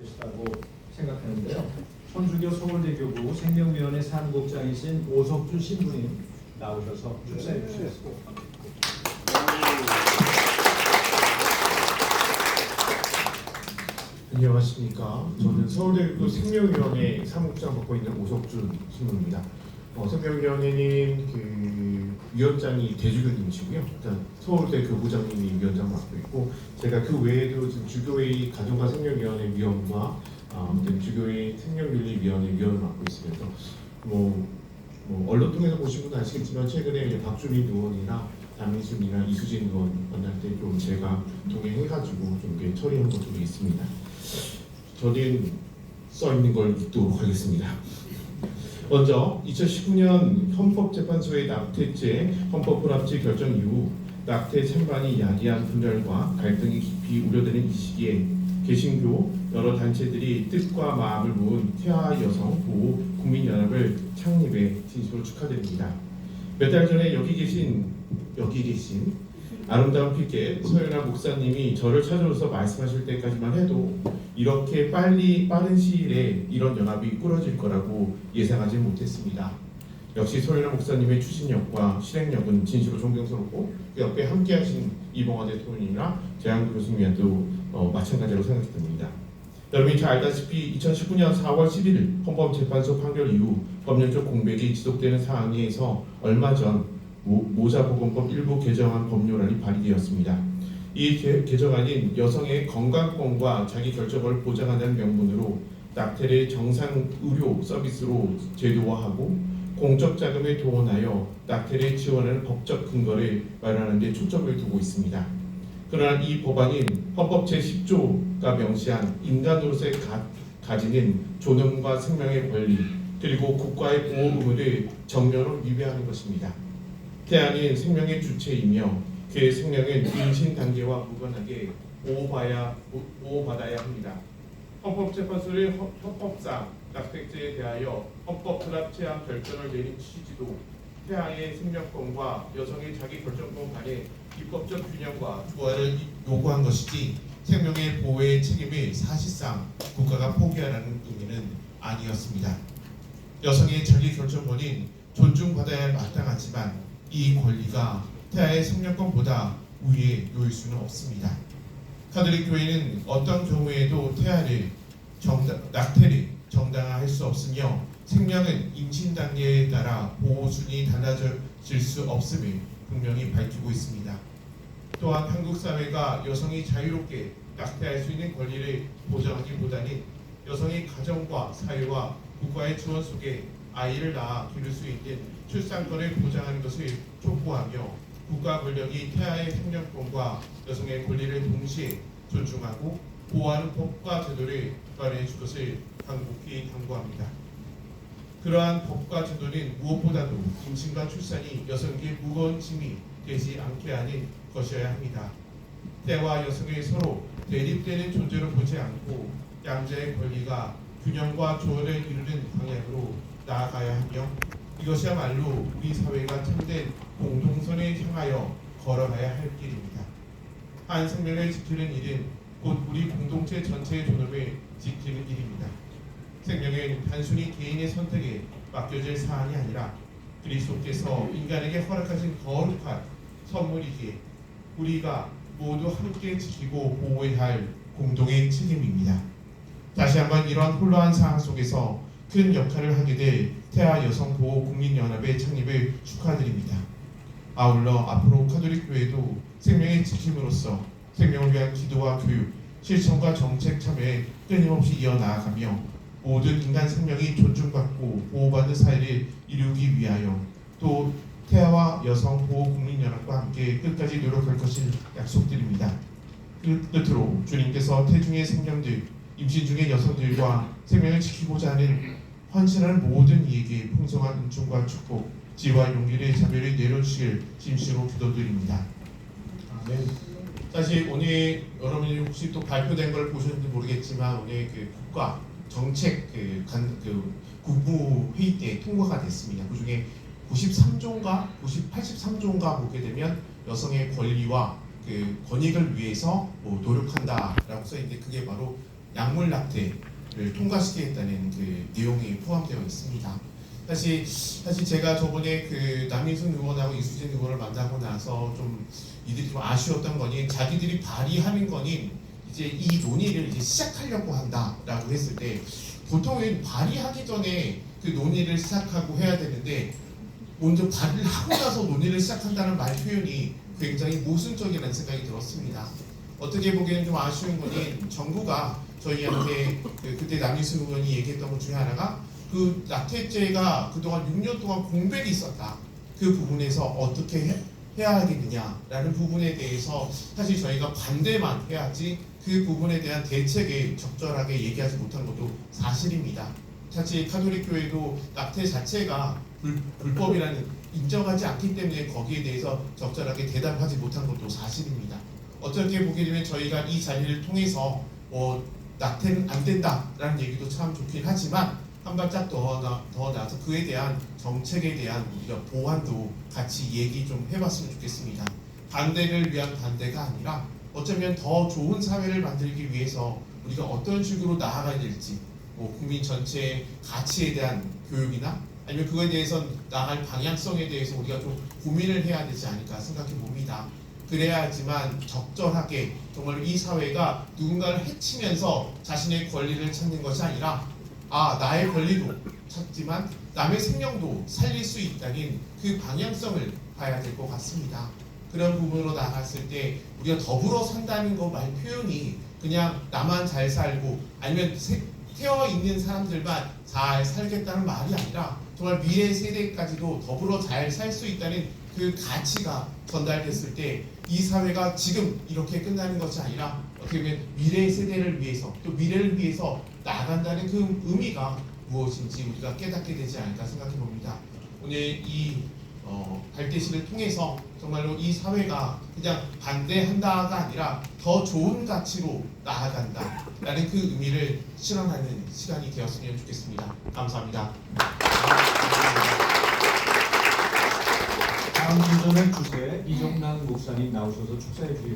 계시다고 생각하는데요. 천주교 서울대교구 생명위원회 사무국장이신 오석준 신부님 나오셔서 축사해 주시겠습니다. 안녕하십니까. 저는 서울대교구 생명위원회 사무국장 맡고 있는 오석준 신부입니다. 생명위원회는 위원장이 대주교님이시고요. 일단 서울대 교부장님이 위원장 맡고 있고, 제가 그 외에도 지금 주교회 가정과 생명위원회 위원과 주교회 생명윤리위원회 위원을 맡고 있으면서 언론 통해서 보신 분은 아시겠지만 최근에 이제 박주민 의원이나 남인순이나 이수진 의원 만날 때 좀 제가 동행해가지고 좀 이렇게 처리한 것들이 있습니다. 저는 써 있는 걸 읽도록 하겠습니다. 먼저 2019년 헌법재판소의 낙태죄 헌법불합치 결정 이후 낙태 찬반이 야기한 분열과 갈등이 깊이 우려되는 이 시기에 개신교 여러 단체들이 뜻과 마음을 모은 태아 여성 보호 국민연합을 창립에 진심으로 축하드립니다. 몇 달 전에 여기 계신 아름다운 피켓 서연아 목사님이 저를 찾아오셔서 말씀하실 때까지만 해도 이렇게 빠른 시일에 이런 연합이 꾸려질 거라고 예상하지 못했습니다. 역시 서연아 목사님의 추진력과 실행력은 진실로 존경스럽고 그 옆에 함께하신 이봉화 대통령이나 재한구 교수님과도 마찬가지로 생각됩니다. 여러분이 잘 알다시피 2019년 4월 11일 헌법재판소 판결 이후 법률적 공백이 지속되는 상황에서 얼마 전 모자보건법 일부 개정안 법률안이 발의되었습니다. 이 개정안인 여성의 건강권과 자기결정을 보장한다는 명분으로 낙태를 정상 의료 서비스로 제도화하고 공적 자금을 동원하여 낙태를 지원하는 법적 근거를 마련하는 데 초점을 두고 있습니다. 그러나 이 법안인 헌법 제10조가 명시한 인간으로서의 가지는 존엄과 생명의 권리 그리고 국가의 보호 의무를 정면으로 위배하는 것입니다. 태아는 생명의 주체이며 그의 생명은 임신 단계와 무관하게 보호받아야 합니다. 헌법재판소의 헌법상 낙태죄에 대하여 헌법불합치한 결정을 내린 취지도 태아의 생명권과 여성의 자기결정권 간의 입법적 균형과 조화를 요구한 것이지 생명의 보호의 책임을 사실상 국가가 포기하라는 의미는 아니었습니다. 여성의 자기결정권은 존중받아야 마땅하지만 이 권리가 태아의 생명권보다 위에 놓일 수는 없습니다. 가톨릭 교회는 어떤 경우에도 낙태를 정당화할 수 없으며 생명은 임신 단계에 따라 보호 순위 달라질 수 없음을 분명히 밝히고 있습니다. 또한 한국 사회가 여성이 자유롭게 낙태할 수 있는 권리를 보장하기보다는 여성이 가정과 사회와 국가의 지원 속에 아이를 낳아 기를 수 있는 출산권을 보장하는 것을 촉구하며 국가 권력이 태아의 생명권과 여성의 권리를 동시에 존중하고 보호하는 법과 제도를 마련해 줄 것을 간곡히 당부합니다. 그러한 법과 제도는 무엇보다도 임신과 출산이 여성에게 무거운 짐이 되지 않게 하는 것이어야 합니다. 태아와 여성의 서로 대립되는 존재로 보지 않고 양자의 권리가 균형과 조화를 이루는 방향으로 나아가야 하며 이것이야말로 우리 사회가 참된 공동선을 향하여 걸어가야 할 길입니다. 한 생명을 지키는 일은 곧 우리 공동체 전체의 존엄을 지키는 일입니다. 생명은 단순히 개인의 선택에 맡겨질 사안이 아니라 그리스도께서 인간에게 허락하신 거룩한 선물이기에 우리가 모두 함께 지키고 보호해야 할 공동의 책임입니다. 다시 한번 이러한 혼란한 상황 속에서 큰 역할을 하게 될 태아 여성 보호 국민연합의 창립을 축하드립니다. 아울러 앞으로 가톨릭 교회도 생명의 지킴으로써 생명을 위한 기도와 교육, 실천과 정책 참여에 끊임없이 이어나아가며 모든 인간 생명이 존중받고 보호받는 사회를 이루기 위하여 또 태아와 여성 보호 국민연합과 함께 끝까지 노력할 것을 약속드립니다. 끝으로 주님께서 태중의 생명들, 임신 중의 여성들과 생명을 지키고자 하는 헌신하는 모든 이에게 풍성한 은총과 축복, 지혜와 용기를 자비를 내려주시길 진심으로 기도드립니다. 아멘. 사실 오늘 여러분이 혹시 또 발표된 걸 보셨는지 모르겠지만 오늘 국가 정책 국무회의 때 통과가 됐습니다. 그 중에 83조인가 보게 되면 여성의 권리와 권익을 위해서 노력한다라고 써있는데 그게 바로 약물 낙태를 통과시키겠다는 그 내용이 포함되어 있습니다. 사실 제가 저번에 그 남인순 의원하고 이수진 의원을 만나고 나서 좀 이들이 좀 아쉬웠던 거니 자기들이 발의하는 거니 이제 이 논의를 이제 시작하려고 한다라고 했을 때 보통은 발의하기 전에 그 논의를 시작하고 해야 되는데 먼저 발의를 하고 나서 논의를 시작한다는 말 표현이 굉장히 모순적이라는 생각이 들었습니다. 어떻게 보기에는 좀 아쉬운 거니 정부가 저희한테 그때 남인순 의원이 얘기했던 것 중에 하나가 그 낙태죄가 그동안 6년 동안 공백이 있었다. 그 부분에서 어떻게 해야 하겠느냐라는 부분에 대해서 사실 저희가 반대만 해야지 그 부분에 대한 대책을 적절하게 얘기하지 못한 것도 사실입니다. 사실 카톨릭 교회도 낙태 자체가 불법이라는 인정하지 않기 때문에 거기에 대해서 적절하게 대답하지 못한 것도 사실입니다. 어떻게 보게 되면 저희가 이 자리를 통해서 낙태는 안 된다라는 얘기도 참 좋긴 하지만 한 발짝 더 나아서 그에 대한 정책에 대한 우리가 보완도 같이 얘기 좀 해봤으면 좋겠습니다. 반대를 위한 반대가 아니라 어쩌면 더 좋은 사회를 만들기 위해서 우리가 어떤 식으로 나아가야 될지 국민 전체의 가치에 대한 교육이나 아니면 그거에 대해서 나아갈 방향성에 대해서 우리가 좀 고민을 해야 되지 않을까 생각해 봅니다. 그래야지만 적절하게 정말 이 사회가 누군가를 해치면서 자신의 권리를 찾는 것이 아니라 나의 권리도 찾지만 남의 생명도 살릴 수 있다는 그 방향성을 봐야 될 것 같습니다. 그런 부분으로 나갔을 때 우리가 더불어 산다는 거 말 표현이 그냥 나만 잘 살고 아니면 태어 있는 사람들만 잘 살겠다는 말이 아니라 정말 미래 세대까지도 더불어 잘 살 수 있다는 그 가치가 전달됐을 때 이 사회가 지금 이렇게 끝나는 것이 아니라 어떻게 보면 미래 세대를 위해서 또 미래를 위해서 나아간다는 그 의미가 무엇인지 우리가 깨닫게 되지 않을까 생각해 봅니다. 오늘 이 발대식을 통해서 정말로 이 사회가 그냥 반대한다가 아니라 더 좋은 가치로 나아간다라는 그 의미를 실현하는 시간이 되었으면 좋겠습니다. 감사합니다. 다음 주전의 주제 이정남 목사님 나오셔서 축사해 주시겠습니다.